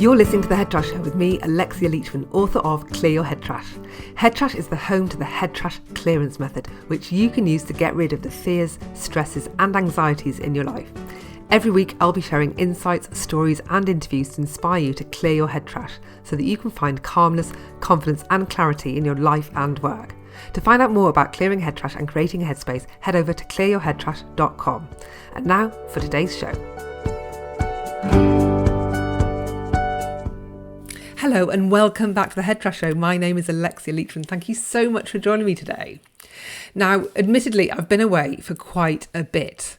You're listening to The Head Trash Show with me, Alexia Leachman, author of Clear Your Head Trash. Head Trash is the home to the head trash clearance method, which you can use to get rid of the fears, stresses and anxieties in your life. Every week I'll be sharing insights, stories and interviews to inspire you to clear your head trash so that you can find calmness, confidence and clarity in your life and work. To find out more about clearing head trash and creating a headspace, head over to clearyourheadtrash.com. And now for today's show. Hello and welcome back to the Head Trash Show. My name is Alexia Leachman. Thank you so much for joining me today. Now, admittedly, I've been away for quite a bit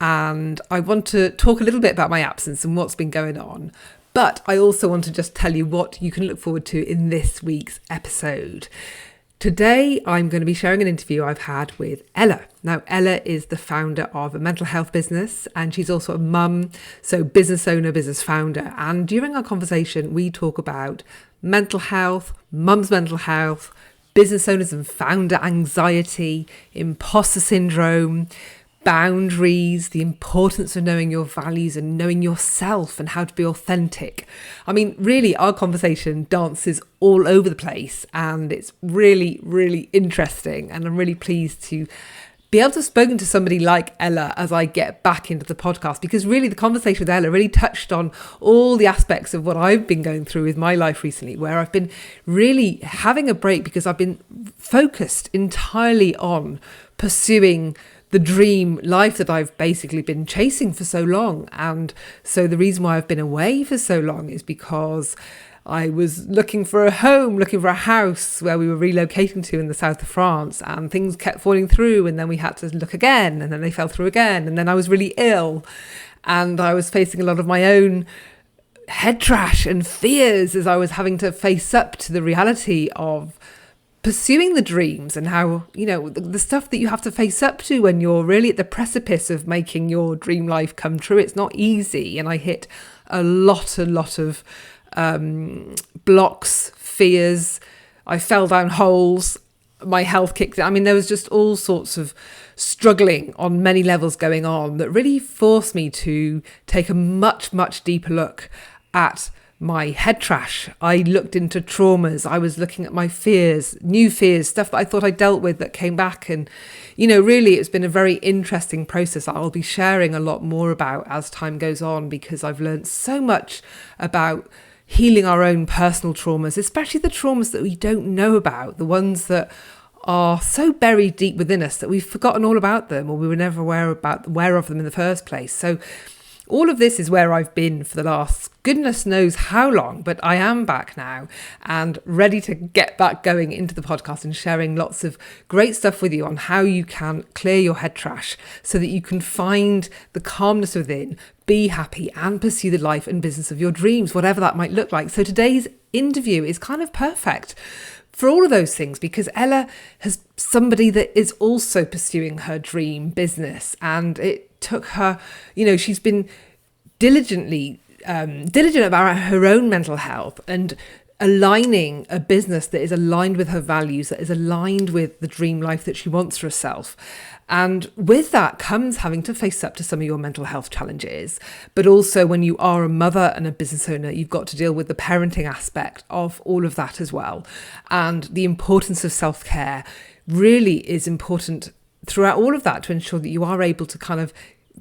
and I want to talk a little bit about my absence and what's been going on. But I also want to just tell you what you can look forward to in this week's episode. Today, I'm going to be sharing an interview I've had with Ela. Now, Ela is the founder of a mental health business and she's also a mum, so business owner, business founder. And during our conversation, we talk about mental health, mum's mental health, business owners and founder anxiety, imposter syndrome, boundaries, the importance of knowing your values and knowing yourself and how to be authentic. I mean, really, our conversation dances all over the place and it's really, really interesting. And I'm really pleased to be able to have spoken to somebody like Ela as I get back into the podcast, because really the conversation with Ela really touched on all the aspects of what I've been going through with my life recently, where I've been really having a break because I've been focused entirely on pursuing the dream life that I've basically been chasing for so long. And so the reason why I've been away for so long is because I was looking for a home, looking for a house where we were relocating to in the south of France, and things kept falling through, and then we had to look again, and then they fell through again, and then I was really ill and I was facing a lot of my own head trash and fears as I was having to face up to the reality of pursuing the dreams and how, you know, the stuff that you have to face up to when you're really at the precipice of making your dream life come true. It's not easy. And I hit a lot of blocks, fears. I fell down holes. My health kicked in. I mean, there was just all sorts of struggling on many levels going on that really forced me to take a much, much deeper look at my head trash. I looked into traumas. I was looking at my fears, new fears, stuff that I thought I dealt with that came back. And, you know, really it's been a very interesting process I'll be sharing a lot more about as time goes on, because I've learned so much about healing our own personal traumas, especially the traumas that we don't know about, the ones that are so buried deep within us that we've forgotten all about them, or we were never aware of them in the first place. So all of this is where I've been for the last goodness knows how long, but I am back now and ready to get back going into the podcast and sharing lots of great stuff with you on how you can clear your head trash so that you can find the calmness within, be happy and pursue the life and business of your dreams, whatever that might look like. So today's interview is kind of perfect for all of those things, because Ela has somebody that is also pursuing her dream business, and it took her, you know, she's been diligent about her own mental health and aligning a business that is aligned with her values, that is aligned with the dream life that she wants for herself. And with that comes having to face up to some of your mental health challenges. But also when you are a mother and a business owner, you've got to deal with the parenting aspect of all of that as well. And the importance of self-care really is important throughout all of that to ensure that you are able to kind of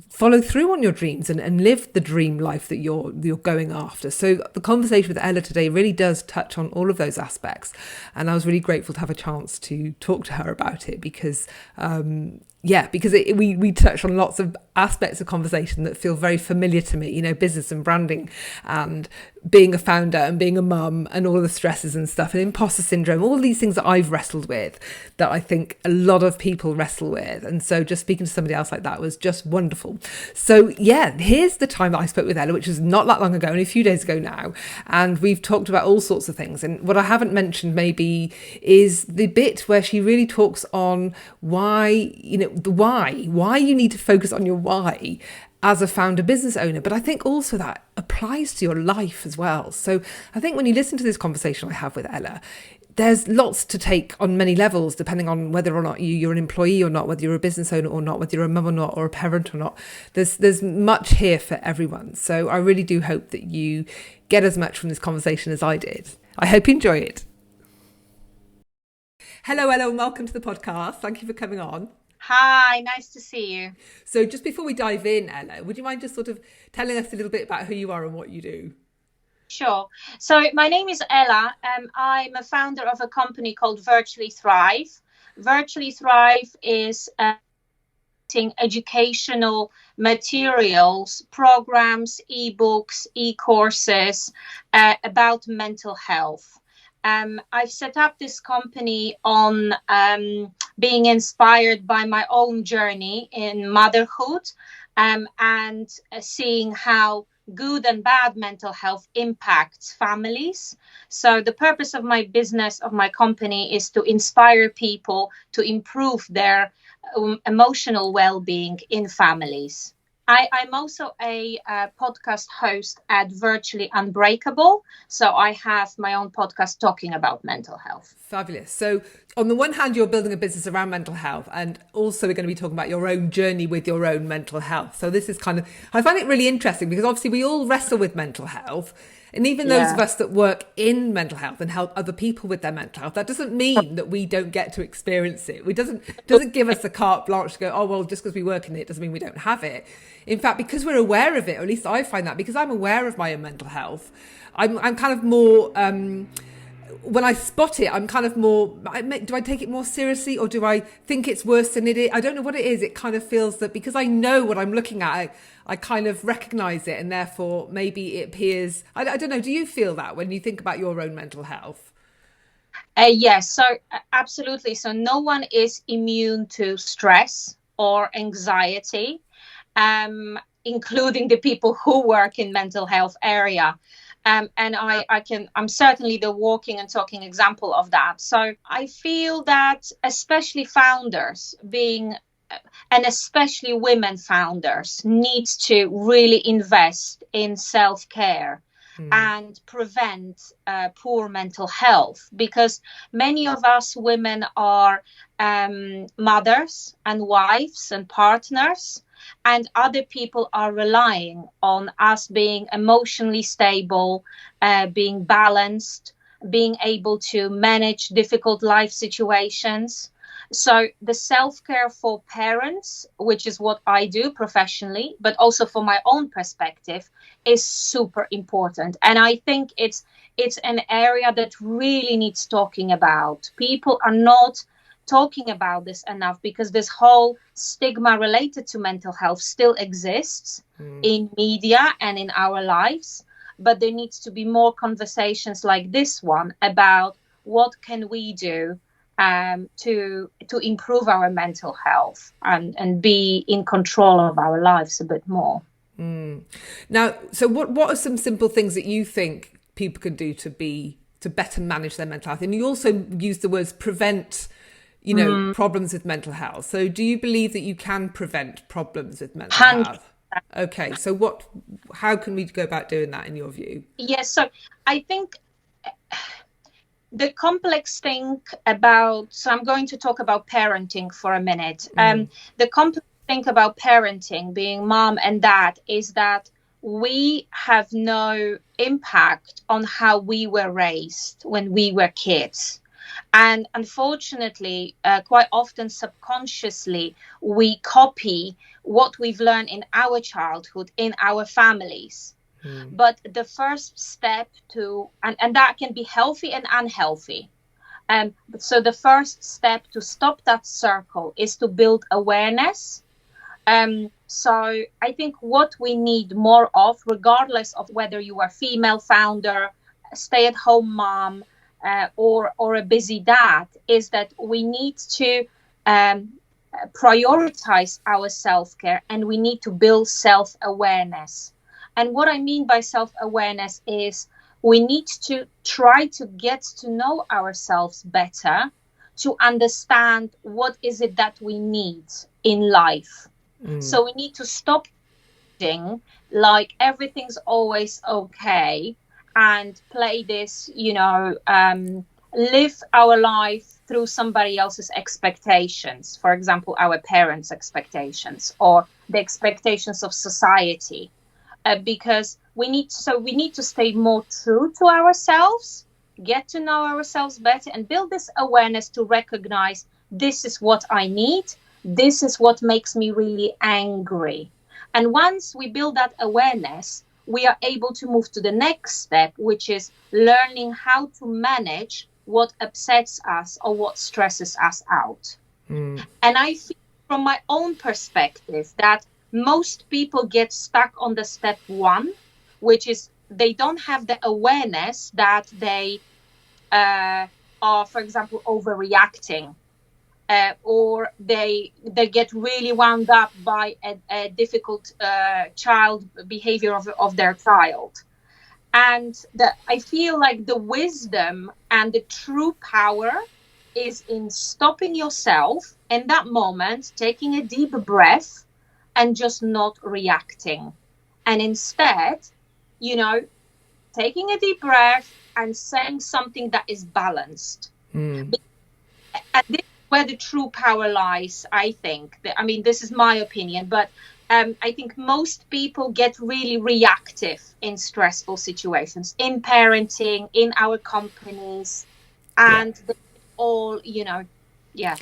follow through on your dreams and live the dream life that you're going after. So the conversation with Ela today really does touch on all of those aspects. And I was really grateful to have a chance to talk to her about it, because we touch on lots of aspects of conversation that feel very familiar to me, you know, business and branding and being a founder and being a mum and all the stresses and stuff and imposter syndrome, all these things that I've wrestled with that I think a lot of people wrestle with. And so just speaking to somebody else like that was just wonderful. So yeah, here's the time that I spoke with Ela, which was not that long ago, only a few days ago now. And we've talked about all sorts of things. And what I haven't mentioned maybe is the bit where she really talks on why, you know, why you need to focus on your why as a founder business owner. But I think also that applies to your life as well. So I think when you listen to this conversation I have with Ela, there's lots to take on many levels, depending on whether or not you're an employee or not, whether you're a business owner or not, whether you're a mum or not, or a parent or not. There's much here for everyone. So I really do hope that you get as much from this conversation as I did. I hope you enjoy it. Hello, Ella, and welcome to the podcast. Thank you for coming on. Hi, nice to see you. So just before we dive in, Ella, would you mind just sort of telling us a little bit about who you are and what you do? Sure. So my name is Ela. I'm a founder of a company called Virtually Thrive. Virtually Thrive is educational materials, programs, ebooks, e-courses about mental health. I've set up this company on being inspired by my own journey in motherhood and seeing how good and bad mental health impacts families. So the purpose of my business, of my company, is to inspire people to improve their emotional well-being in families. I'm also a podcast host at Virtually Unbreakable. So I have my own podcast talking about mental health. Fabulous. So on the one hand, you're building a business around mental health, and also we're going to be talking about your own journey with your own mental health. So this is I find it really interesting because obviously we all wrestle with mental health. And even those of us that work in mental health and help other people with their mental health, that doesn't mean that we don't get to experience it. It doesn't give us a carte blanche to go, oh, well, just because we work in it doesn't mean we don't have it. In fact, because we're aware of it, or at least I find that, because I'm aware of my own mental health, I'm kind of more... when I spot it, I'm kind of more, do I take it more seriously or do I think it's worse than it is? I don't know what it is. It kind of feels that because I know what I'm looking at, I kind of recognize it, and therefore maybe it appears, I don't know, do you feel that when you think about your own mental health? Yes, so absolutely. So no one is immune to stress or anxiety, including the people who work in mental health area. And I'm certainly the walking and talking example of that. So I feel that especially founders and especially women founders needs to really invest in self-care and prevent poor mental health, because many of us women are mothers and wives and partners, and other people are relying on us being emotionally stable, being balanced, being able to manage difficult life situations. So the self-care for parents, which is what I do professionally, but also for my own perspective, is super important. And I think it's an area that really needs talking about. People are not talking about this enough because this whole stigma related to mental health still exists in media and in our lives. But there needs to be more conversations like this one about what can we do to improve our mental health and be in control of our lives a bit more. Now, so what are some simple things that you think people can do to better manage their mental health? And you also use the words prevent, problems with mental health. So do you believe that you can prevent problems with mental health? Okay, so how can we go about doing that in your view? Yes, so I think the complex thing about, so I'm going to talk about parenting for a minute. The complex thing about parenting, being mom and dad, is that we have no impact on how we were raised when we were kids. And unfortunately, quite often subconsciously, we copy what we've learned in our childhood, in our families. But the first step and that can be healthy and unhealthy. So the first step to stop that circle is to build awareness. So I think what we need more of, regardless of whether you are female founder, stay-at-home mom, or a busy dad, is that we need to prioritize our self-care, and we need to build self-awareness. And what I mean by self-awareness is we need to try to get to know ourselves better, to understand what is it that we need in life. So we need to stop thinking like everything's always okay and play this, live our life through somebody else's expectations, for example, our parents' expectations or the expectations of society, because we need to stay more true to ourselves, get to know ourselves better, and build this awareness to recognize this is what I need, this is what makes me really angry. And once we build that awareness, we are able to move to the next step, which is learning how to manage what upsets us or what stresses us out. And I feel from my own perspective that most people get stuck on the step one, which is they don't have the awareness that they are, for example, overreacting, or they get really wound up by a difficult child behavior of their child. And I feel like the wisdom and the true power is in stopping yourself in that moment, taking a deep breath and just not reacting. And instead, you know, taking a deep breath and saying something that is balanced. And this is where the true power lies, I think. I mean, this is my opinion, but I think most people get really reactive in stressful situations, in parenting, in our companies, and they all, yeah.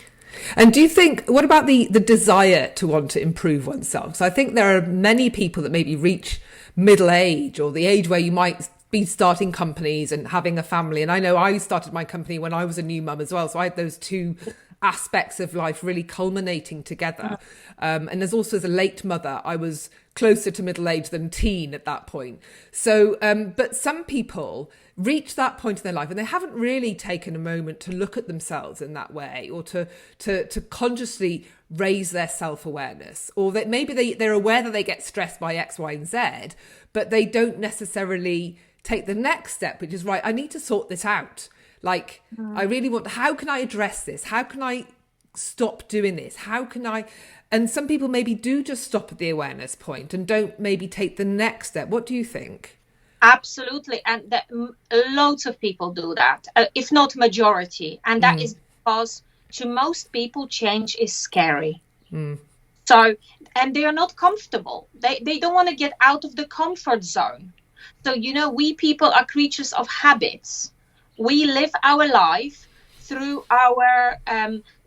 And do you think, what about the desire to want to improve oneself? So I think there are many people that maybe reach middle age or the age where you might be starting companies and having a family. And I know I started my company when I was a new mum as well. So I had those two aspects of life really culminating together. And there's also, as a late mother, I was closer to middle age than teen at that point. So, but some people reach that point in their life and they haven't really taken a moment to look at themselves in that way, or to consciously raise their self-awareness, or that maybe they're aware that they get stressed by X, Y, and Z, but they don't necessarily take the next step, which is, right, I need to sort this out. Like, I really want, how can I address this? How can I stop doing this? How can I? And some people maybe do just stop at the awareness point and don't maybe take the next step. What do you think? Absolutely. And loads of people do that, if not majority. And that is because to most people, change is scary. So, and they are not comfortable. They don't want to get out of the comfort zone. So, we people are creatures of habits. We live our life through our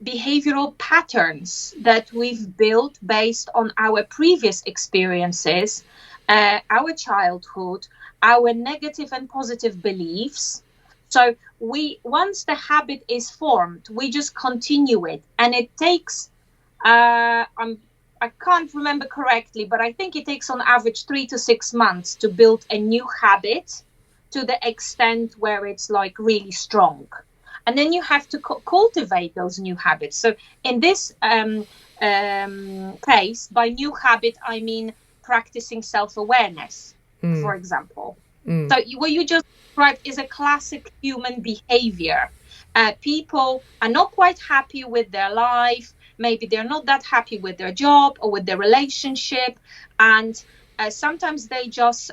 behavioral patterns that we've built based on our previous experiences, our childhood, our negative and positive beliefs. So once the habit is formed, we just continue it. And it takes, I can't remember correctly, but I think it takes on average 3 to 6 months to build a new habit to the extent where it's like really strong. And then you have to cultivate those new habits. So in this case, by new habit, I mean practicing self-awareness, for example. So what you just described is a classic human behavior. People are not quite happy with their life. Maybe they're not that happy with their job or with their relationship. And sometimes they just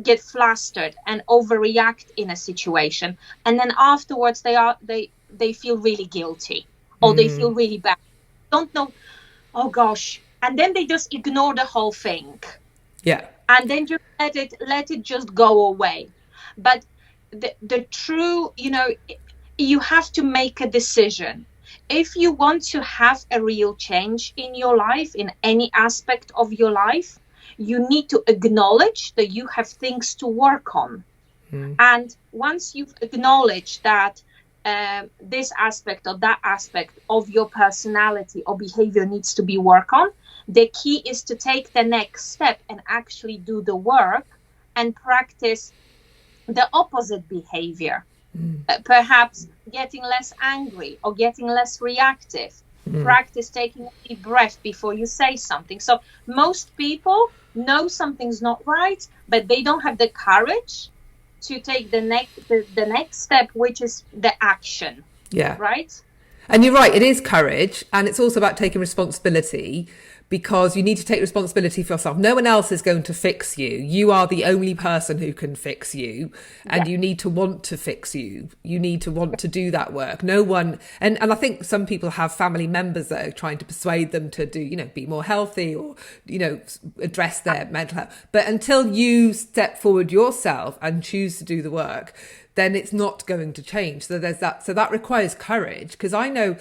get flustered and overreact in a situation. And then afterwards they feel really guilty, or they feel really bad. Don't know, oh gosh. And then they just ignore the whole thing. Yeah. And then just let it just go away. But the true, you have to make a decision. If you want to have a real change in your life, in any aspect of your life, you need to acknowledge that you have things to work on. And once you've acknowledged that this aspect or that aspect of your personality or behavior needs to be worked on, the key is to take the next step and actually do the work and practice the opposite behavior. Perhaps getting less angry or getting less reactive. Practice taking a deep breath before you say something. So most people know something's not right, but they don't have the courage to take the next step, which is the action. Yeah. Right? And you're right, it is courage. And it's also about taking responsibility, because you need to take responsibility for yourself. No one else is going to fix you. You are the only person who can fix you. And you need to want to fix you. You need to want to do that work. No one, and I think some people have family members that are trying to persuade them to do, be more healthy, or, address their mental health. But until you step forward yourself and choose to do the work, then it's not going to change. So there's that. So that requires courage, because I know,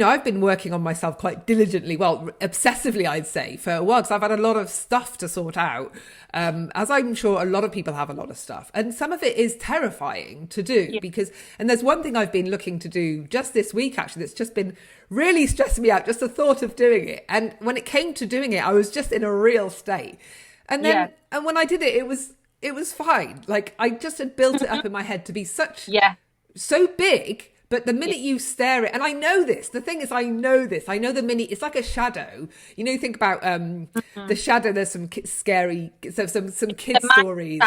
I've been working on myself quite diligently, well, obsessively, I'd say, for a while, because I've had a lot of stuff to sort out, as I'm sure a lot of people have a lot of stuff. And some of it is terrifying to do, because, and there's one thing I've been looking to do just this week, actually, that's just been really stressing me out, just the thought of doing it. And when it came to doing it, I was just in a real state. And then, and when I did it, it was fine. Like, I just had built it up in my head to be so big. But the minute you stare at, and I know this, the thing is, I know the minute, it's like a shadow. You think about the shadow, there's some scary, some kid stories.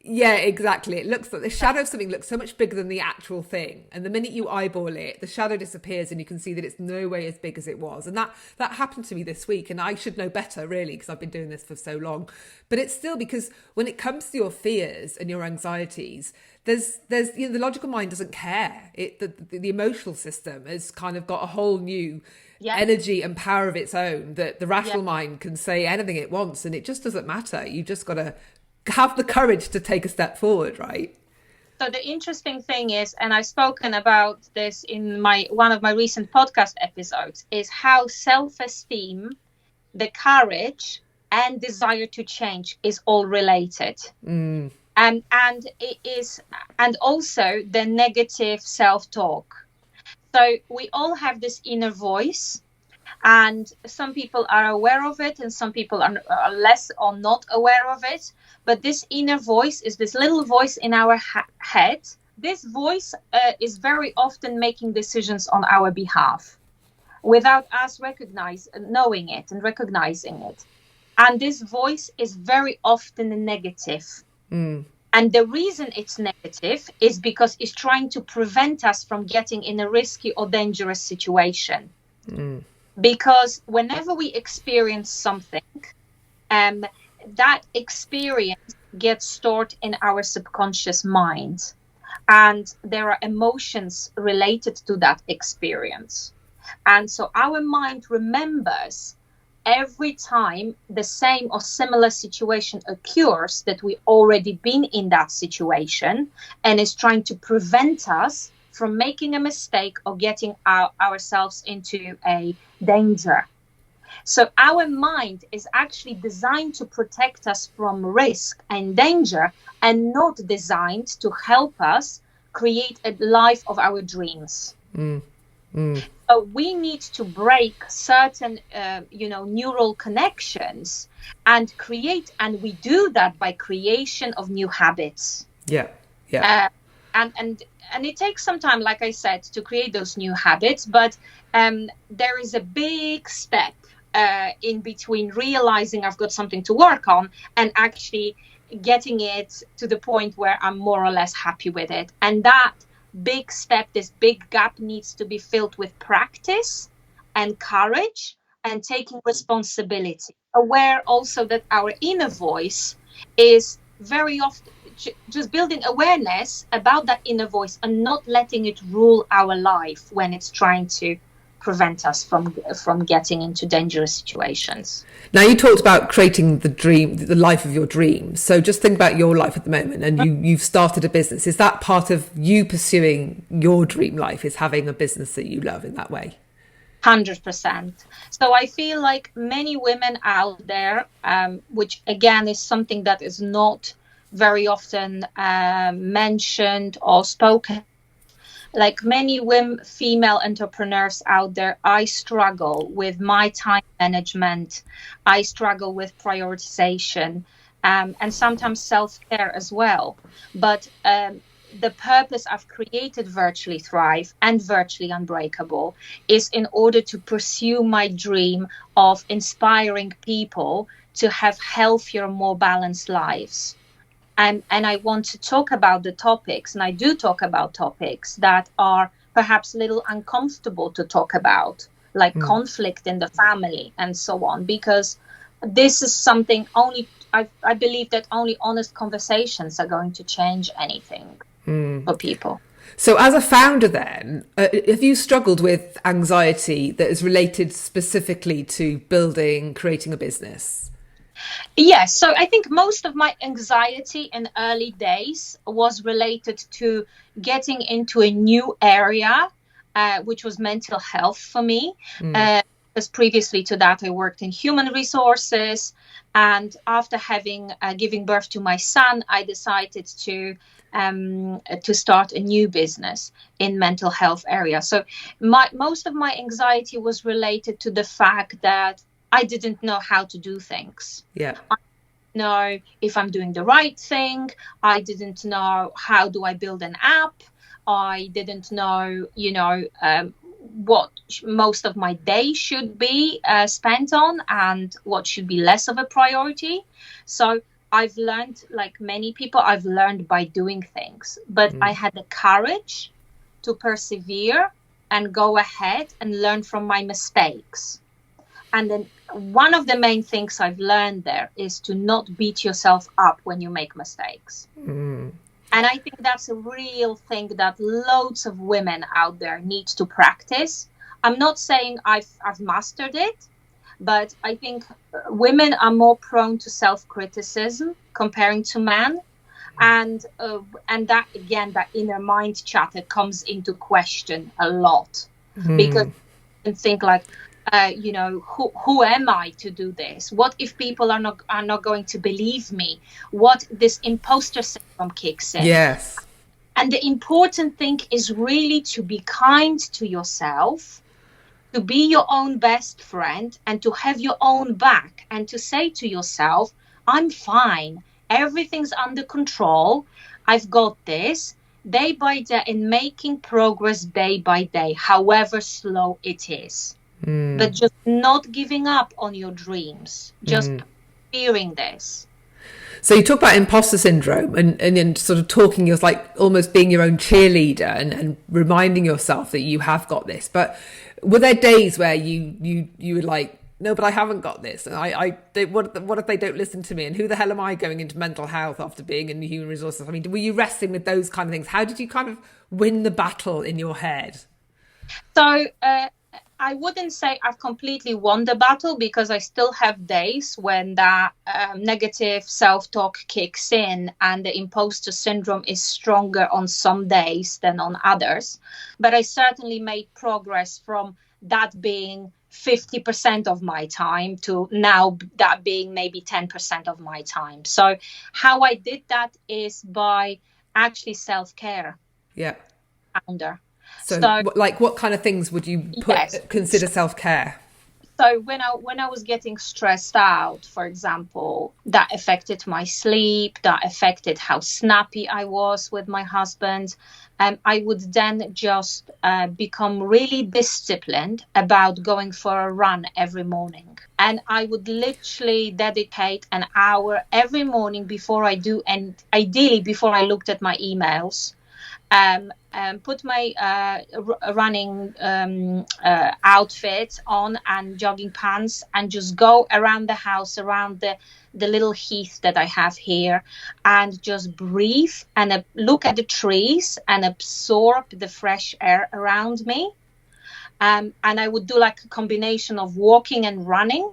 Yeah, exactly. It looks like the shadow of something looks so much bigger than the actual thing. And the minute you eyeball it, the shadow disappears and you can see that it's no way as big as it was. And that happened to me this week. And I should know better, really, because I've been doing this for so long. But it's still, because when it comes to your fears and your anxieties, there's the logical mind doesn't care. The emotional system has kind of got a whole new energy and power of its own, that the rational mind can say anything it wants, and it just doesn't matter. You just got to have the courage to take a step forward, right? So the interesting thing is, and I've spoken about this in one of my recent podcast episodes, is how self-esteem, the courage, and desire to change is all related. And it is, and also the negative self-talk. So we all have this inner voice, and some people are aware of it, and some people are less or not aware of it. But this inner voice is this little voice in our head. This voice is very often making decisions on our behalf without us knowing it and recognizing it. And this voice is very often negative. And the reason it's negative is because it's trying to prevent us from getting in a risky or dangerous situation. Because whenever we experience something, that experience gets stored in our subconscious mind. And there are emotions related to that experience. And so our mind remembers every time the same or similar situation occurs that we already been in that situation, and is trying to prevent us from making a mistake or getting ourselves into a danger. So our mind is actually designed to protect us from risk and danger, and not designed to help us create a life of our dreams. So we need to break certain, neural connections and create, and we do that by creation of new habits. And it takes some time, like I said, to create those new habits. But there is a big step in between realizing I've got something to work on and actually getting it to the point where I'm more or less happy with it. And that big step, this big gap, needs to be filled with practice and courage and taking responsibility. Aware also that our inner voice is very often just building awareness about that inner voice and not letting it rule our life when it's trying to prevent us from getting into dangerous situations. Now, you talked about creating the life of your dreams. So just think about your life at the moment, and you've started a business. Is that part of you pursuing your dream life, is having a business that you love in that way? 100%. So I feel like many women out there, which again is something that is not very often mentioned or spoken, like many women, female entrepreneurs out there, I struggle with my time management. I struggle with prioritization, and sometimes self-care as well. But the purpose I've created Virtually Thrive and Virtually Unbreakable is in order to pursue my dream of inspiring people to have healthier, more balanced lives. And I want to talk about the topics, and I do talk about topics that are perhaps a little uncomfortable to talk about, like conflict in the family and so on, because this is something I believe that only honest conversations are going to change anything for people. So as a founder then, have you struggled with anxiety that is related specifically to creating a business? Yes, so I think most of my anxiety in early days was related to getting into a new area, which was mental health for me. Because previously to that, I worked in human resources. And after giving birth to my son, I decided to start a new business in mental health area. So most of my anxiety was related to the fact that I didn't know how to do things. Yeah. I didn't know if I'm doing the right thing. I didn't know how do I build an app. I didn't know, what most of my day should be spent on and what should be less of a priority. So I've learned, like many people, I've learned by doing things, but I had the courage to persevere and go ahead and learn from my mistakes. And then one of the main things I've learned there is to not beat yourself up when you make mistakes. And I think that's a real thing that loads of women out there need to practice. I'm not saying I've mastered it, but I think women are more prone to self-criticism comparing to men. And that, again, that inner mind chatter comes into question a lot. Because you think like, who am I to do this? What if people are not going to believe me? What this imposter syndrome kicks in. Yes. And the important thing is really to be kind to yourself, to be your own best friend, and to have your own back, and to say to yourself, I'm fine. Everything's under control. I've got this. Day by day, in making progress day by day, however slow it is. But just not giving up on your dreams, just fearing this. So you talk about imposter syndrome and sort of talking, you're like almost being your own cheerleader and reminding yourself that you have got this. But were there days where you were like, no, but I haven't got this, and what if they don't listen to me, and who the hell am I going into mental health after being in human resources? I mean, were you wrestling with those kind of things? How did you kind of win the battle in your head? So I wouldn't say I've completely won the battle, because I still have days when that negative self-talk kicks in and the imposter syndrome is stronger on some days than on others. But I certainly made progress from that being 50% of my time to now that being maybe 10% of my time. So how I did that is by actually self-care. Yeah. Founder. So, like, what kind of things would you consider self-care? So when I was getting stressed out, for example, that affected my sleep, that affected how snappy I was with my husband. I would then just become really disciplined about going for a run every morning. And I would literally dedicate an hour every morning before I do, and ideally before I looked at my emails. Put my running outfit on and jogging pants, and just go around the house, around the little heath that I have here, and just breathe and look at the trees and absorb the fresh air around me. And I would do like a combination of walking and running.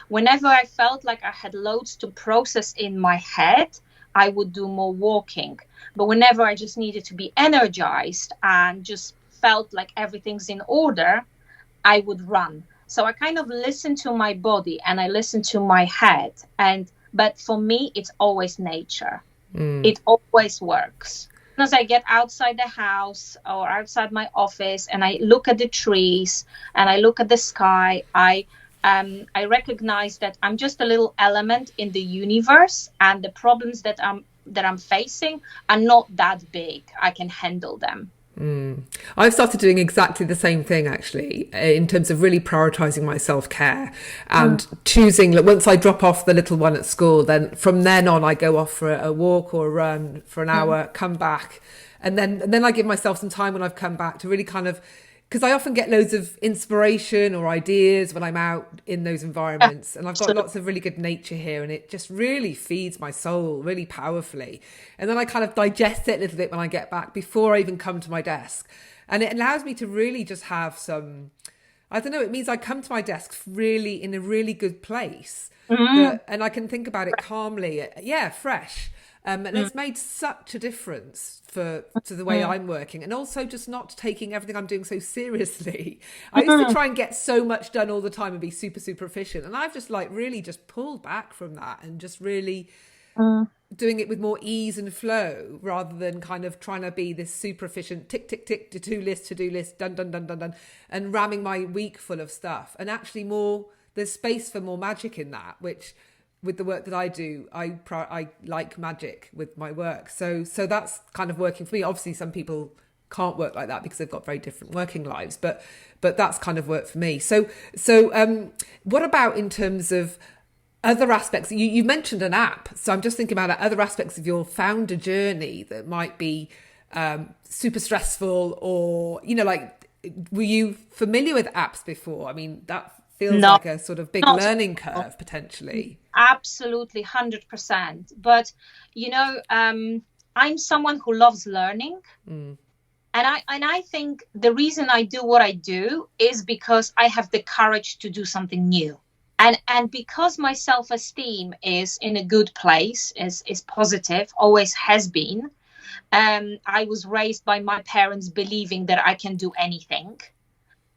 Whenever I felt like I had loads to process in my head, I would do more walking. But whenever I just needed to be energized and just felt like everything's in order, I would run. So I kind of listen to my body and I listen to my head. But for me, it's always nature. It always works. As I get outside the house or outside my office and I look at the trees and I look at the sky, I recognize that I'm just a little element in the universe, and the problems that I'm facing are not that big. I can handle them. I've started doing exactly the same thing, actually, in terms of really prioritizing my self-care and choosing, like, once I drop off the little one at school, then from then on I go off for a walk or a run for an hour, come back, And then I give myself some time when I've come back to really kind of, because I often get loads of inspiration or ideas when I'm out in those environments. And I've got lots of really good nature here, and it just really feeds my soul really powerfully. And then I kind of digest it a little bit when I get back before I even come to my desk. And it allows me to really just have some, I don't know, it means I come to my desk really in a really good place. And I can think about it calmly. Yeah, fresh. And it's made such a difference to the way I'm working, and also just not taking everything I'm doing so seriously. I used to try and get so much done all the time and be super, super efficient. And I've just like really just pulled back from that and just really doing it with more ease and flow, rather than kind of trying to be this super efficient tick, tick, tick, to-do list, done, done, done, done, done, and ramming my week full of stuff. And actually there's space for more magic in that, which with the work that I do, I like magic with my work. So that's kind of working for me. Obviously, some people can't work like that because they've got very different working lives, but that's kind of worked for me. So what about in terms of other aspects? You mentioned an app, so I'm just thinking about other aspects of your founder journey that might be super stressful, or like, were you familiar with apps before? I mean, that feels like a sort of big learning curve potentially. Absolutely, 100%. But I'm someone who loves learning, and I think the reason I do what I do is because I have the courage to do something new, and because my self-esteem is in a good place, is positive, always has been. I was raised by my parents believing that I can do anything.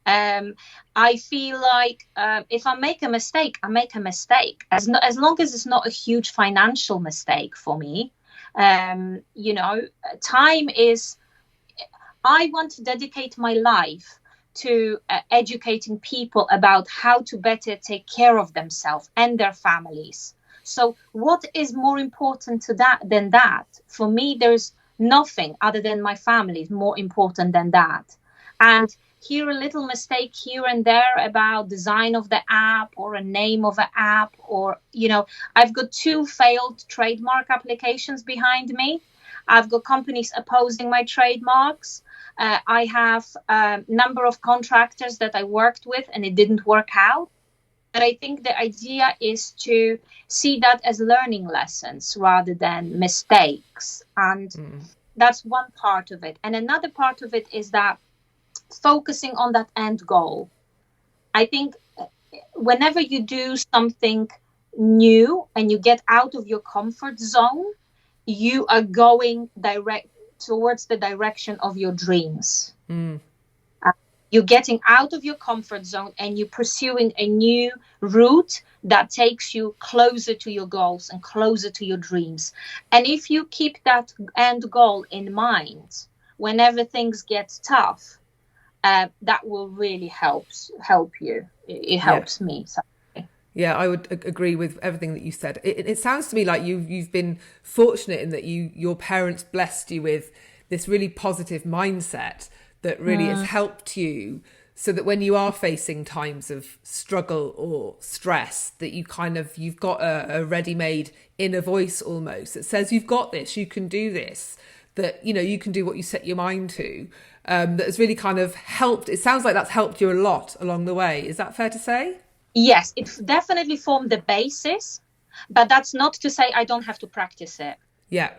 I feel like if I make a mistake, I make a mistake. As long as it's not a huge financial mistake for me. Time is, I want to dedicate my life to educating people about how to better take care of themselves and their families. So what is more important than that? For me, there's nothing other than my family is more important than that. And here a little mistake here and there about design of the app or a name of an app, or I've got 2 failed trademark applications behind me. I've got companies opposing my trademarks. I have a number of contractors that I worked with and it didn't work out. But I think the idea is to see that as learning lessons rather than mistakes. And that's one part of it. And another part of it is that focusing on that end goal. I think whenever you do something new and you get out of your comfort zone, you are going direct towards the direction of your dreams. You're getting out of your comfort zone and you're pursuing a new route that takes you closer to your goals and closer to your dreams. And if you keep that end goal in mind, whenever things get tough, that will really help you. It helps me. So. Yeah, I would agree with everything that you said. It sounds to me like you've been fortunate in that your parents blessed you with this really positive mindset that really has helped you, so that when you are facing times of struggle or stress, that you've got a ready-made inner voice almost that says you've got this, you can do this, that you can do what you set your mind to. That has really kind of helped. It sounds like that's helped you a lot along the way. Is that fair to say? Yes, it definitely formed the basis, but that's not to say I don't have to practice it. Yeah.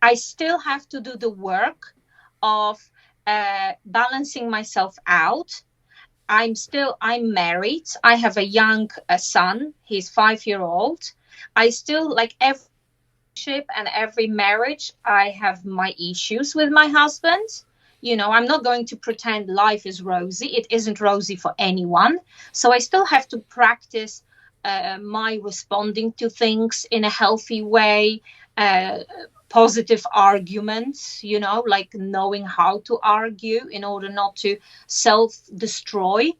I still have to do the work of balancing myself out. I'm married. I have a young son. He's 5-year-old. I still, like every relationship and every marriage, I have my issues with my husband. I'm not going to pretend life is rosy. It isn't rosy for anyone. So I still have to practice my responding to things in a healthy way, positive arguments, like knowing how to argue in order not to self-destroy.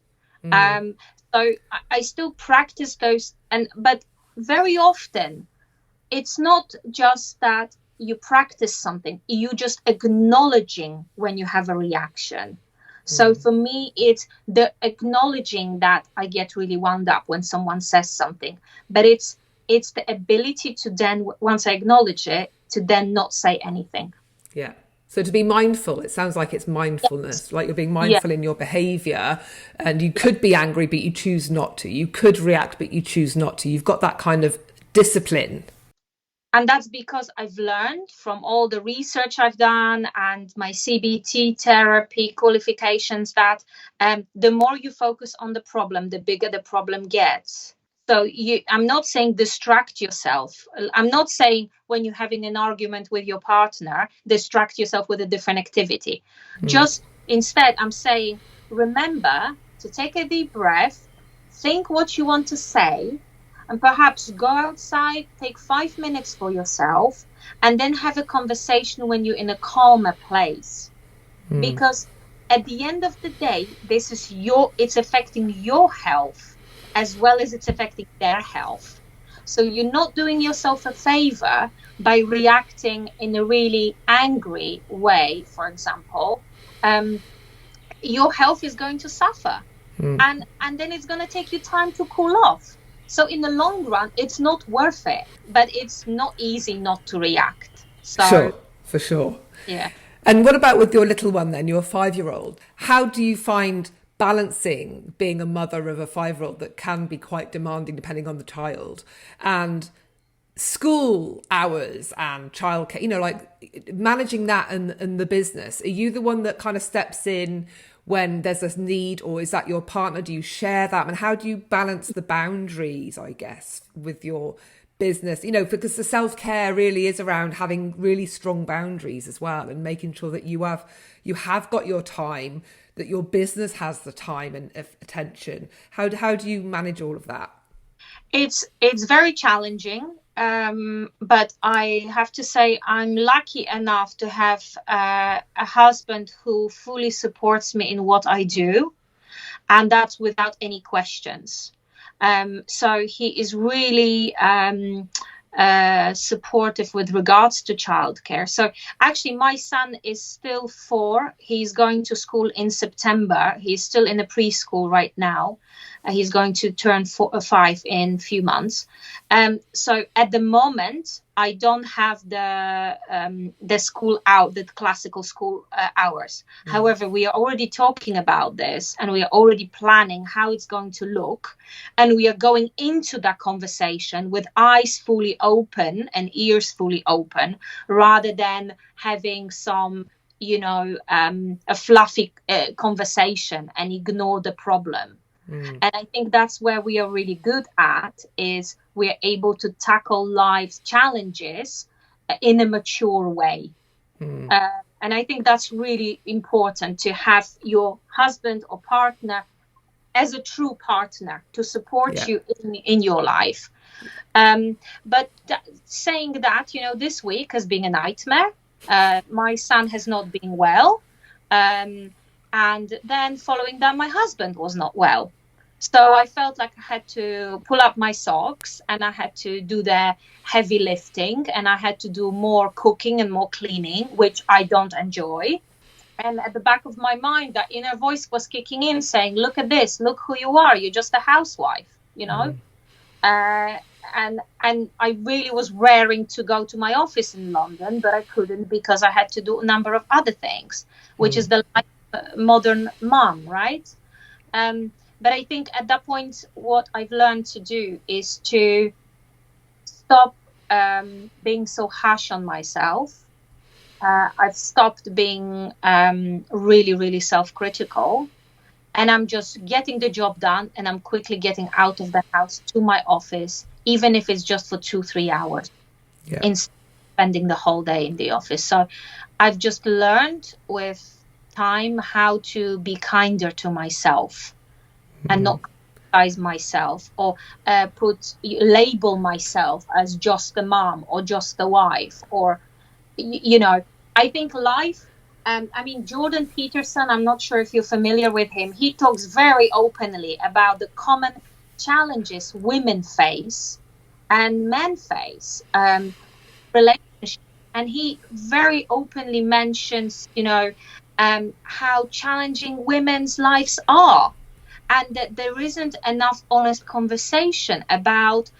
So I still practice those, but very often it's not just that you practice something, you just acknowledging when you have a reaction. So for me, it's the acknowledging that I get really wound up when someone says something, but it's the ability to then, once I acknowledge it, to then not say anything. Yeah. So to be mindful, it sounds like it's Yes. mindfulness, like you're being Yeah. mindful in your behavior, and you could be angry, but you choose not to. You could react, but you choose not to. You've got that kind of discipline. And that's because I've learned from all the research I've done and my CBT therapy qualifications that the more you focus on the problem, the bigger the problem gets. So I'm not saying distract yourself. I'm not saying when you're having an argument with your partner, distract yourself with a different activity. Just instead, I'm saying remember to take a deep breath, think what you want to say, and perhaps go outside, take 5 minutes for yourself, and then have a conversation when you're in a calmer place. Because at the end of the day, it's affecting your health as well as it's affecting their health. So you're not doing yourself a favor by reacting in a really angry way, for example. Your health is going to suffer, and then it's going to take you time to cool off. So in the long run it's not worth it, but it's not easy not to react. So Sure, for sure. yeah. And what about with your little one then, your 5-year-old? How do you find balancing being a mother of a 5-year-old that can be quite demanding depending on the child, and school hours and childcare, like managing that and the business? Are you the one that kind of steps in when there's a need, or is that your partner? Do you share that? And how do you balance the boundaries, I guess, with your business? Because the self-care really is around having really strong boundaries as well, and making sure that you have got your time, that your business has the time and attention. How do you manage all of that? It's very challenging, but I have to say I'm lucky enough to have a husband who fully supports me in what I do, and that's without any questions. So he is really supportive with regards to childcare. So actually, my son is still 4. He's going to school in September. He's still in a preschool right now. He's going to turn 5 in a few months. So at the moment, I don't have the school out, the classical school hours. However, we are already talking about this, and we are already planning how it's going to look, and we are going into that conversation with eyes fully open and ears fully open, rather than having some a fluffy conversation and ignore the problem. And I think that's where we are really good at, is we're able to tackle life's challenges in a mature way. And I think that's really important, to have your husband or partner as a true partner to support Yeah. you in your life. But saying that, this week has been a nightmare. My son has not been well. And then following that, my husband was not well. So I felt like I had to pull up my socks, and I had to do the heavy lifting, and I had to do more cooking and more cleaning, which I don't enjoy. And at the back of my mind, that inner voice was kicking in saying, look at this, look who you are. You're just a housewife. Uh, and I really was raring to go to my office in London, but I couldn't because I had to do a number of other things, which is the life of a modern mom, right? But I think at that point, what I've learned to do is to stop being so harsh on myself. I've stopped being really, really self-critical. And I'm just getting the job done, and I'm quickly getting out of the house to my office, even if it's just for 2-3 hours, Yeah. instead of spending the whole day in the office. So I've just learned with time how to be kinder to myself, and not criticize myself, or label myself as just a mom or just a wife, or I think life. Jordan Peterson, I'm not sure if you're familiar with him. He talks very openly about the common challenges women face and men face, relationships. And he very openly mentions, how challenging women's lives are, and that there isn't enough honest conversation about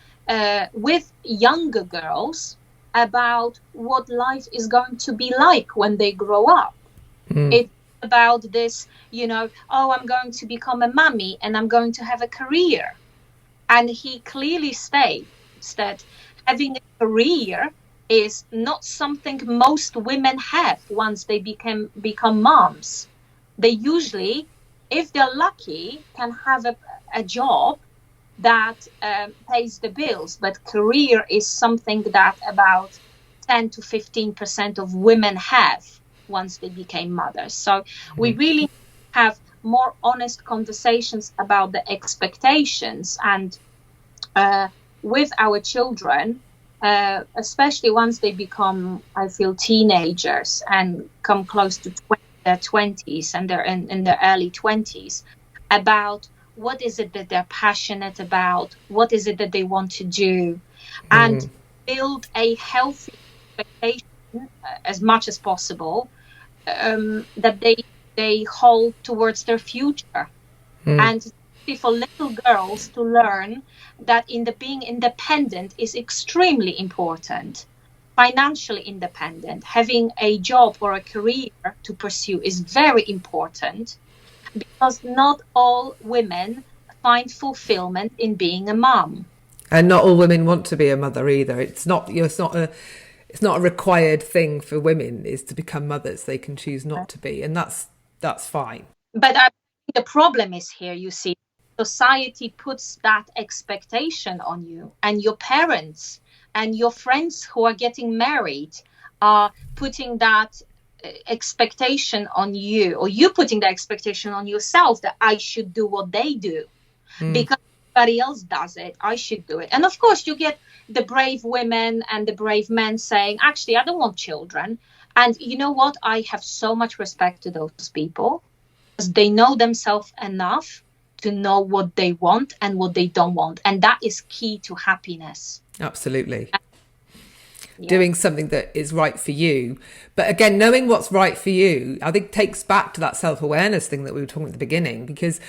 with younger girls, about what life is going to be like when they grow up. It's about this, oh, I'm going to become a mummy and I'm going to have a career. And he clearly states that having a career is not something most women have once they become moms. They usually, if they're lucky, can have a job that pays the bills. But career is something that about 10 to 15% of women have once they became mothers. So we really have more honest conversations about the expectations and with our children, especially once they become, I feel, teenagers and come close to their 20s and they're in their early 20s, about what is it that they're passionate about, what is it that they want to do, and build a healthy expectation as much as possible that they hold towards their future. And for little girls to learn that being independent is extremely important. Financially independent, having a job or a career to pursue is very important, because not all women find fulfillment in being a mom. And not all women want to be a mother either. It's not a required thing for women is to become mothers. They can choose not to be, and that's fine. But I think the problem is here, you see, society puts that expectation on you, and your parents and your friends who are getting married are putting that expectation on you, or you putting the expectation on yourself that I should do what they do because everybody else does it, I should do it. And of course you get the brave women and the brave men saying, actually, I don't want children. And you know what? I have so much respect to those people, because they know themselves enough to know what they want and what they don't want. And that is key to happiness. Absolutely. Yeah. Doing something that is right for you. But again, knowing what's right for you, I think takes back to that self-awareness thing that we were talking at the beginning, because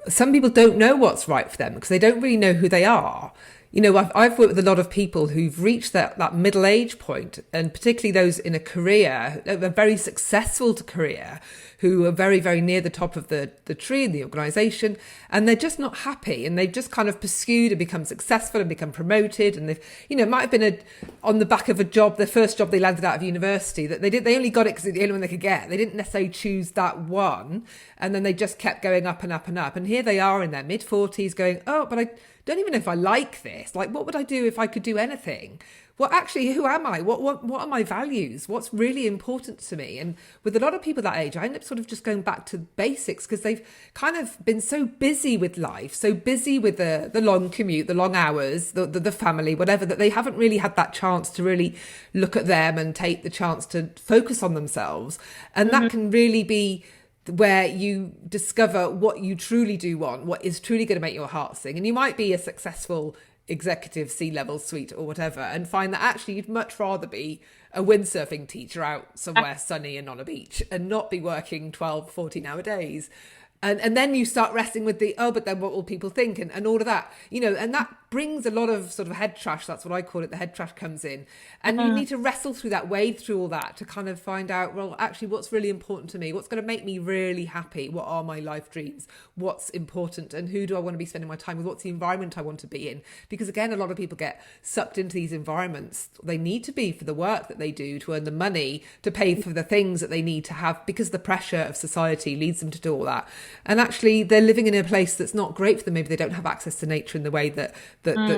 some people don't know what's right for them because they don't really know who they are. I've worked with a lot of people who've reached that middle age point, and particularly those in a career, a very successful career, who are very, very near the top of the tree in the organisation, and they're just not happy, and they've just kind of pursued and become successful and become promoted, and they've, it might have been on the back of a job, their first job they landed out of university, that they only got it because it's the only one they could get. They didn't necessarily choose that one, and then they just kept going up and up and up, and here they are in their mid-40s going, oh, but I don't even know if I like this. Like, what would I do if I could do anything? Well, actually, who am I? What are my values? What's really important to me? And with a lot of people that age, I end up sort of just going back to basics, because they've kind of been so busy with life, so busy with the long commute, the long hours, the family, whatever, that they haven't really had that chance to really look at them and take the chance to focus on themselves. And that can really be where you discover what you truly do want, what is truly going to make your heart sing. And you might be a successful executive C-level suite or whatever, and find that actually you'd much rather be a windsurfing teacher out somewhere sunny and on a beach, and not be working 12, 14-hour days. And then you start wrestling with but then what will people think, and all of that, and that brings a lot of sort of head trash. That's what I call it. The head trash comes in, and you need to wrestle through that, wade through all that to kind of find out, well, actually, what's really important to me? What's going to make me really happy? What are my life dreams? What's important? And who do I want to be spending my time with? What's the environment I want to be in? Because again, a lot of people get sucked into these environments. They need to be for the work that they do, to earn the money, to pay for the things that they need to have, because the pressure of society leads them to do all that. And actually, they're living in a place that's not great for them. Maybe they don't have access to nature in the way that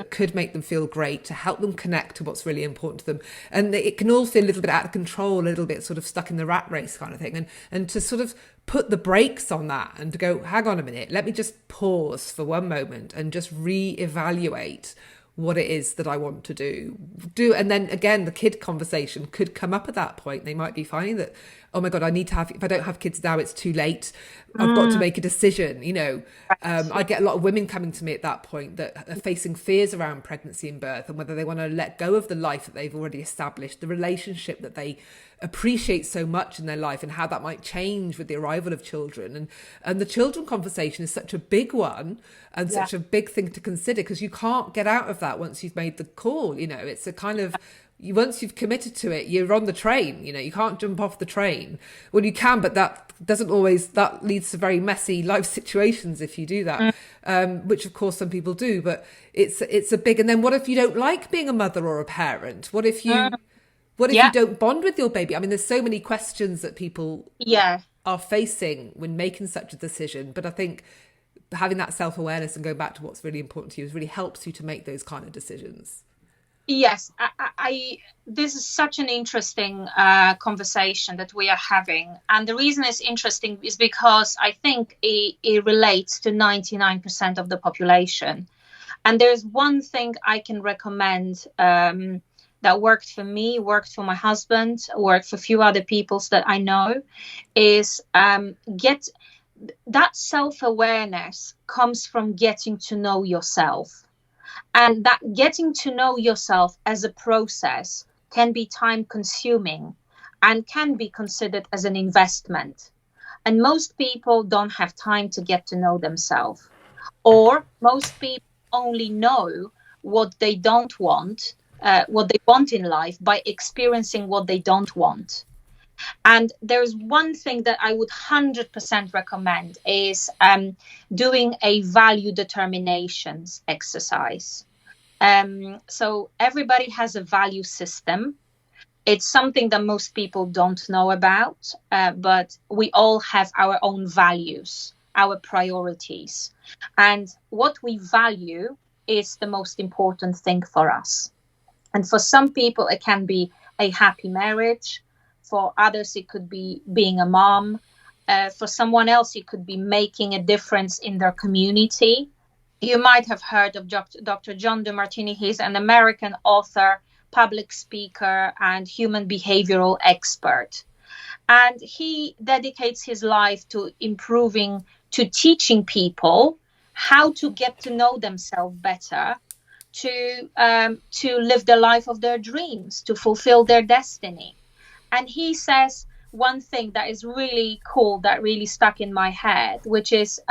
could make them feel great, to help them connect to what's really important to them. And it can all feel a little bit out of control, a little bit sort of stuck in the rat race kind of thing. And to sort of put the brakes on that and to go, hang on a minute, let me just pause for one moment and just reevaluate what it is that I want to do. And then again, the kid conversation could come up at that point. They might be finding that, oh my God, if I don't have kids now, it's too late. I've got to make a decision. I get a lot of women coming to me at that point that are facing fears around pregnancy and birth, and whether they want to let go of the life that they've already established, the relationship that they appreciate so much in their life, and how that might change with the arrival of children. And the children conversation is such a big one, and such a big thing to consider, because you can't get out of that once you've made the call. It's a kind of, once you've committed to it, you're on the train. You can't jump off the train. Well, you can, but that leads to very messy life situations if you do that, which of course some people do. But it's a big. And then what if you don't like being a mother or a parent? What if you don't bond with your baby? I mean, there's so many questions that people are facing when making such a decision. But I think having that self-awareness and going back to what's really important to you really helps you to make those kind of decisions. Yes, this is such an interesting conversation that we are having. And the reason it's interesting is because I think it relates to 99% of the population. And there's one thing I can recommend that worked for me, worked for my husband, worked for a few other people that I know, is get that self-awareness comes from getting to know yourself. And that getting to know yourself as a process can be time consuming and can be considered as an investment. And most people don't have time to get to know themselves. Or most people only know what they don't want, what they want in life by experiencing what they don't want. And there's one thing that I would 100% recommend is doing a value determinations exercise. So everybody has a value system. It's something that most people don't know about, but we all have our own values, our priorities. And what we value is the most important thing for us. And for some people, it can be a happy marriage. For others, it could be being a mom. For someone else, it could be making a difference in their community. You might have heard of Dr. John DeMartini. He's an American author, public speaker, and human behavioral expert. And he dedicates his life to teaching people how to get to know themselves better, to live the life of their dreams, to fulfill their destiny. And he says one thing that is really cool, that really stuck in my head, which is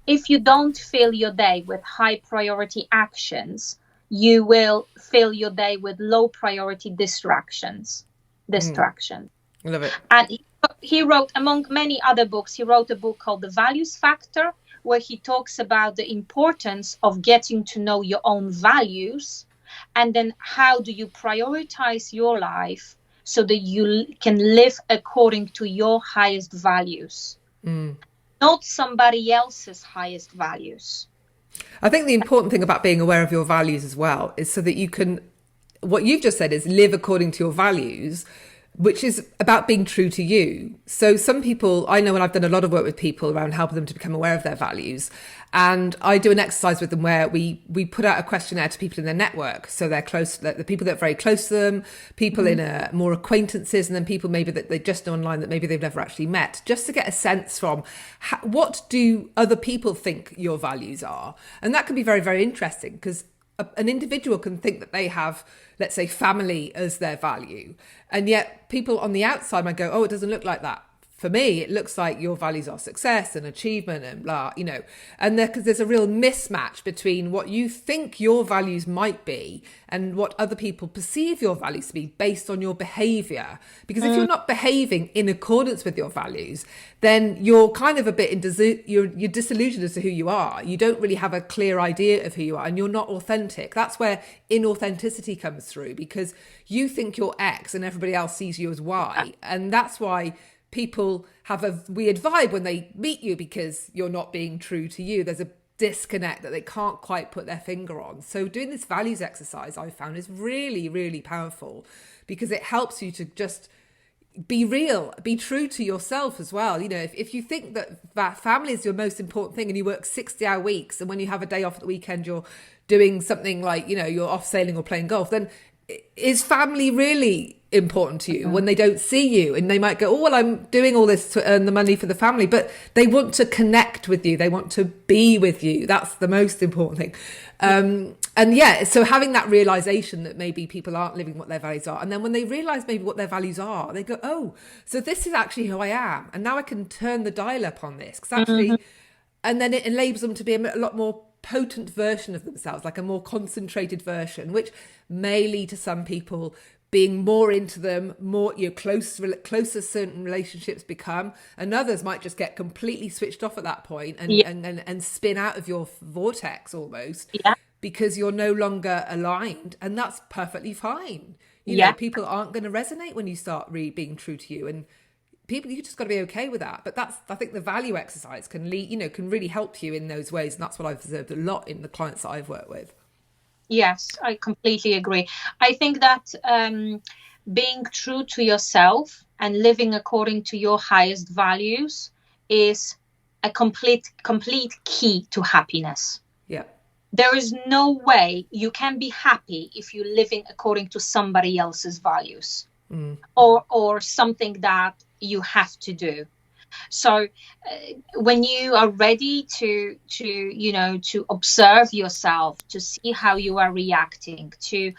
if you don't fill your day with high priority actions, you will fill your day with low priority distractions. Love it. And he wrote, among many other books, he wrote a book called The Values Factor, where he talks about the importance of getting to know your own values, and then how do you prioritize your life so that you can live according to your highest values, not somebody else's highest values. I think the important thing about being aware of your values as well is so that you can, what you've just said is live according to your values, which is about being true to you. So some people, I know when I've done a lot of work with people around helping them to become aware of their values, and I do an exercise with them where we put out a questionnaire to people in their network. So they're close, the people that are very close to them, people in more acquaintances, and then people maybe that they just know online that maybe they've never actually met, just to get a sense from what do other people think your values are. And that can be very, very interesting because an individual can think that they have, let's say, family as their value. And yet people on the outside might go, oh, it doesn't look like that. For me, it looks like your values are success and achievement and blah, and because there's a real mismatch between what you think your values might be and what other people perceive your values to be based on your behavior. Because if you're not behaving in accordance with your values, then you're kind of a bit you're disillusioned as to who you are. You don't really have a clear idea of who you are, and you're not authentic. That's where inauthenticity comes through, because you think you're X and everybody else sees you as Y. And that's why people have a weird vibe when they meet you, because you're not being true to you. There's a disconnect that they can't quite put their finger on. So doing this values exercise, I found, is really, really powerful, because it helps you to just be real, be true to yourself as well. If you think that family is your most important thing and you work 60-hour weeks, and when you have a day off at the weekend, you're doing something like, you're off sailing or playing golf, then is family really important to you when they don't see you? And they might go, oh, well, I'm doing all this to earn the money for the family, but they want to connect with you. They want to be with you. That's the most important thing. So having that realization that maybe people aren't living what their values are. And then when they realize maybe what their values are, they go, oh, so this is actually who I am. And now I can turn the dial up on this. And then it enables them to be a lot more potent version of themselves, like a more concentrated version, which may lead to some people being more into them, more, you know, closer certain relationships become, and others might just get completely switched off at that point and Yeah. and spin out of your vortex almost, Yeah. because you're no longer aligned, and that's perfectly fine. You know, Yeah. people aren't going to resonate when you start being true to you, and people, you just got to be okay with that. But that's, I think the value exercise can lead, you know, can really help you in those ways, and that's what I've observed a lot in the clients that I've worked with. Yes, I completely agree. I think that being true to yourself and living according to your highest values is a complete key to happiness. Yeah. There is no way you can be happy if you're living according to somebody else's values, or something that you have to do. So when you are ready to observe yourself, to see how you are reacting, to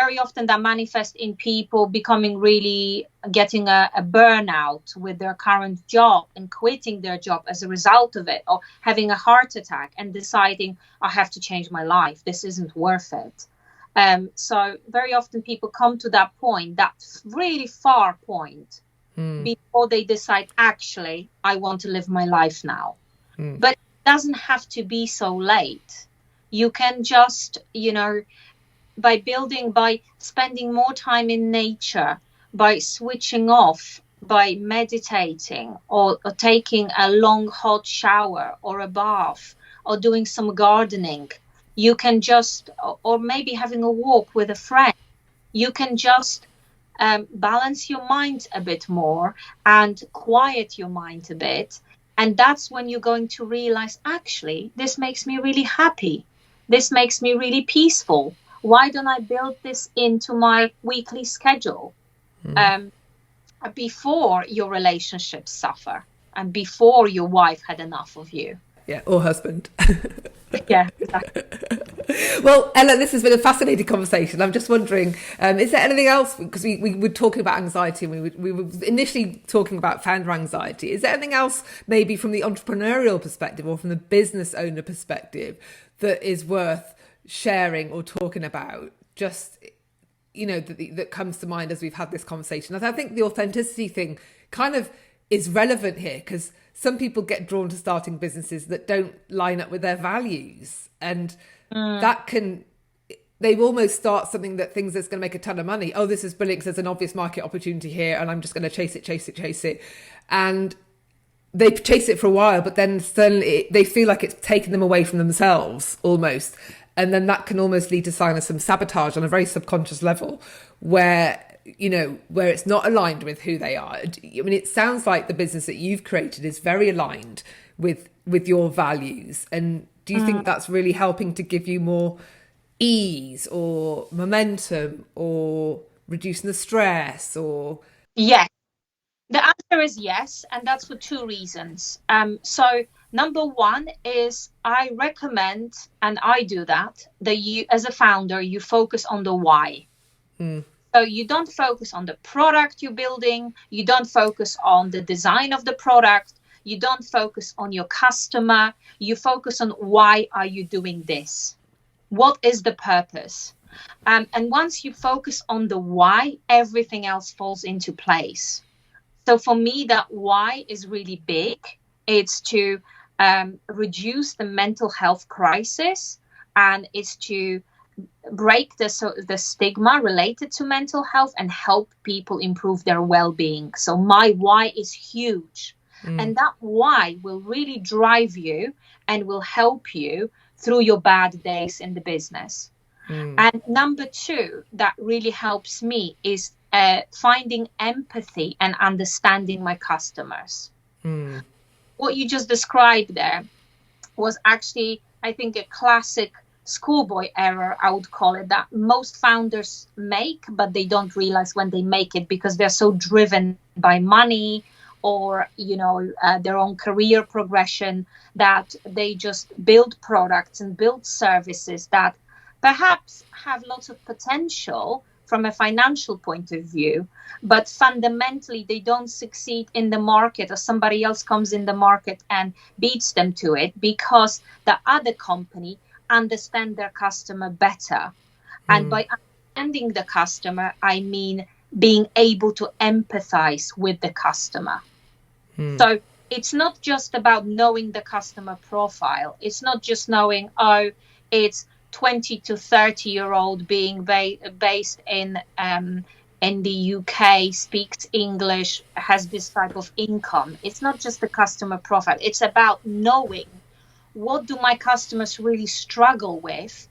very often that manifests in people becoming really getting a burnout with their current job and quitting their job as a result of it, or having a heart attack and deciding, I have to change my life, this isn't worth it. So very often people come to that point, that really far point, before they decide, actually, I want to live my life now. But it doesn't have to be so late. You can just, by spending more time in nature, by switching off, by meditating, or taking a long hot shower or a bath, or doing some gardening, you can just, or maybe having a walk with a friend, you can just balance your mind a bit more and quiet your mind a bit. And that's when you're going to realize, actually, this makes me really happy. This makes me really peaceful. Why don't I build this into my weekly schedule? Before your relationships suffer and before your wife had enough of you. Yeah, or husband. Yeah, exactly. Well, Ella, this has been a fascinating conversation. I'm just wondering, is there anything else? Because we were talking about anxiety, and we were initially talking about founder anxiety. Is there anything else, maybe from the entrepreneurial perspective or from the business owner perspective, that is worth sharing or talking about? Just, you know, that comes to mind as we've had this conversation. I think the authenticity thing kind of is relevant here, because some people get drawn to starting businesses that don't line up with their values, and that can, they almost start something that thinks that's going to make a ton of money. Oh, this is brilliant because there's an obvious market opportunity here, and I'm just going to chase it. And they chase it for a while, but then suddenly they feel like it's taken them away from themselves almost. And then that can almost lead to sign of some sabotage on a very subconscious level, where it's not aligned with who they are. I mean, it sounds like the business that you've created is very aligned with your values. And do you think that's really helping to give you more ease or momentum, or reducing the stress, or? Yes. The answer is yes, and that's for two reasons. So number one is, I recommend, and I do that you, as a founder, you focus on the why. So you don't focus on the product you're building. You don't focus on the design of the product. You don't focus on your customer. You focus on, why are you doing this? What is the purpose? And once you focus on the why, everything else falls into place. So for me, that why is really big. It's to reduce the mental health crisis, and it's to break the stigma related to mental health and help people improve their well-being. So my why is huge. And that why will really drive you and will help you through your bad days in the business. And number two, that really helps me, is finding empathy and understanding my customers. What you just described there was actually, I think, a classic schoolboy error, I would call it, that most founders make, but they don't realize when they make it, because they're so driven by money or their own career progression, that they just build products and build services that perhaps have lots of potential from a financial point of view, but fundamentally they don't succeed in the market, or somebody else comes in the market and beats them to it, because the other company understand their customer better. And by understanding the customer, I mean being able to empathize with the customer. So it's not just about knowing the customer profile. It's not just knowing, oh, it's 20 to 30-year-old being based in the UK, speaks English, has this type of income. It's not just the customer profile. It's about knowing, what do my customers really struggle with?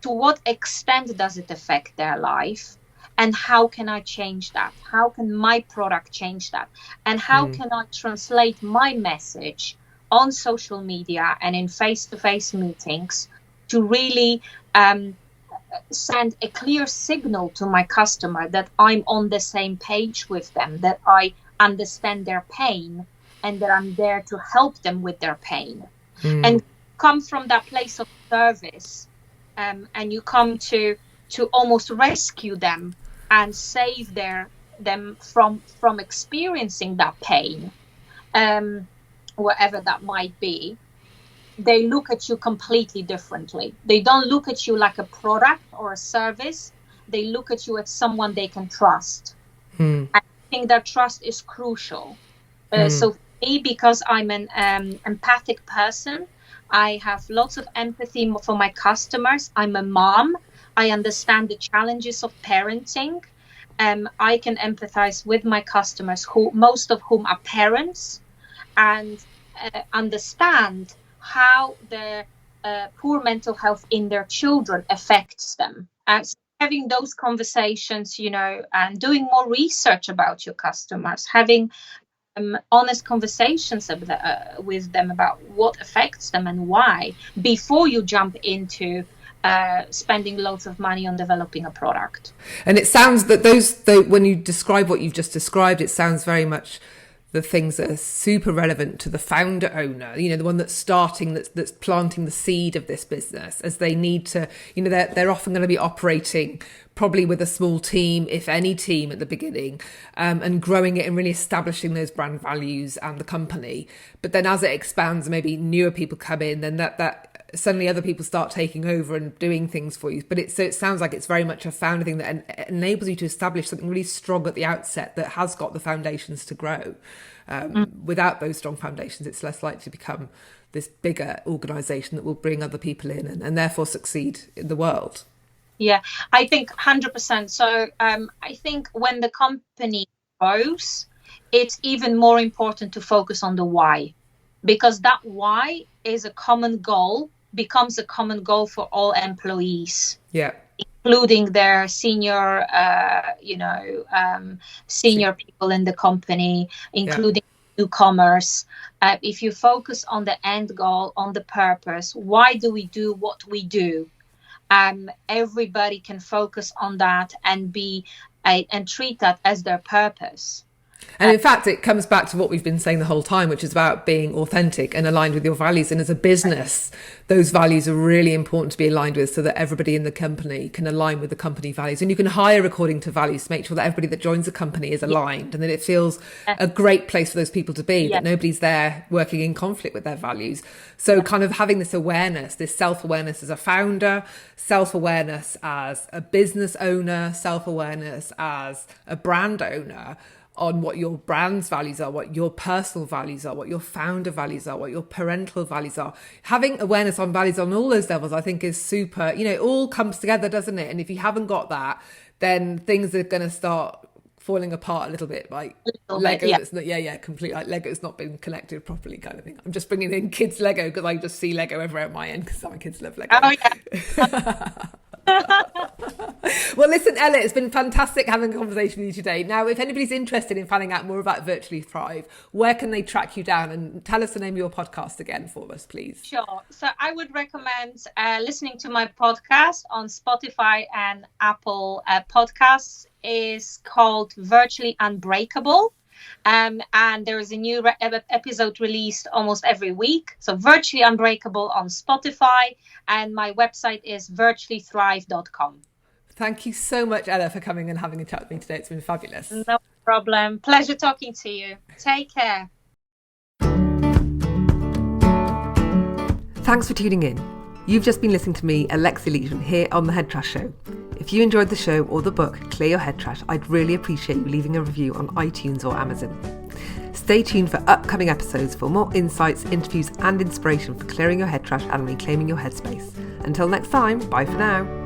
To what extent does it affect their life? And how can I change that? How can my product change that? And how can I translate my message on social media and in face-to-face meetings to really send a clear signal to my customer that I'm on the same page with them, that I understand their pain and that I'm there to help them with their pain. And come from that place of service, and you come to almost rescue them and save them from experiencing that pain, wherever that might be. They look at you completely differently. They don't look at you like a product or a service. They look at you as someone they can trust. I think that trust is crucial. So for me, because I'm an empathic person, I have lots of empathy for my customers. I'm a mom. I understand the challenges of parenting. I can empathize with my customers, most of whom are parents, and understand how the poor mental health in their children affects them. So having those conversations, and doing more research about your customers, having honest conversations with them about what affects them and why, before you jump into spending loads of money on developing a product. And it sounds that when you describe what you've just described, it sounds very much the things that are super relevant to the founder owner, the one that's starting, that's planting the seed of this business, as they need to, they're often going to be operating probably with a small team, if any team at the beginning, and growing it and really establishing those brand values and the company. But then as it expands, maybe newer people come in, then that suddenly other people start taking over and doing things for you. But it sounds like it's very much a founder thing that enables you to establish something really strong at the outset that has got the foundations to grow. Without those strong foundations, it's less likely to become this bigger organisation that will bring other people in and therefore succeed in the world. Yeah, I think 100%. So I think when the company grows, it's even more important to focus on the why, because that why is a common goal, becomes a common goal for all employees. Yeah. Including their senior people in the company, including newcomers. If you focus on the end goal, on the purpose, why do we do what we do? Everybody can focus on that and treat that as their purpose. And in fact, it comes back to what we've been saying the whole time, which is about being authentic and aligned with your values. And as a business, those values are really important to be aligned with, so that everybody in the company can align with the company values. And you can hire according to values to make sure that everybody that joins the company is aligned, and that it feels a great place for those people to be, that nobody's there working in conflict with their values. So kind of having this awareness, this self-awareness as a founder, self-awareness as a business owner, self-awareness as a brand owner, on what your brand's values are, what your personal values are, what your founder values are, what your parental values are. Having awareness on values on all those levels, I think, is super, it all comes together, doesn't it? And if you haven't got that, then things are going to start falling apart a little bit, like Lego. Completely, like Lego's not been connected properly, kind of thing. I'm just bringing in kids Lego because I just see Lego everywhere at my end because my kids love Lego. Oh yeah. Well, listen, Ela, it's been fantastic having a conversation with you today. Now, if anybody's interested in finding out more about Virtually Thrive, where can they track you down? And tell us the name of your podcast again for us, please. Sure. So I would recommend listening to my podcast on Spotify and Apple Podcasts. Is called Virtually Unbreakable. And there is a new episode released almost every week. So Virtually Unbreakable on Spotify, and my website is virtuallythrive.com. Thank you so much, Ela, for coming and having a chat with me today. It's been fabulous. No problem. Pleasure talking to you. Take care. Thanks for tuning in. You've just been listening to me, Alexia Legion, here on The Head Trash Show. If you enjoyed the show or the book, Clear Your Head Trash, I'd really appreciate you leaving a review on iTunes or Amazon. Stay tuned for upcoming episodes for more insights, interviews and inspiration for clearing your head trash and reclaiming your headspace. Until next time, bye for now.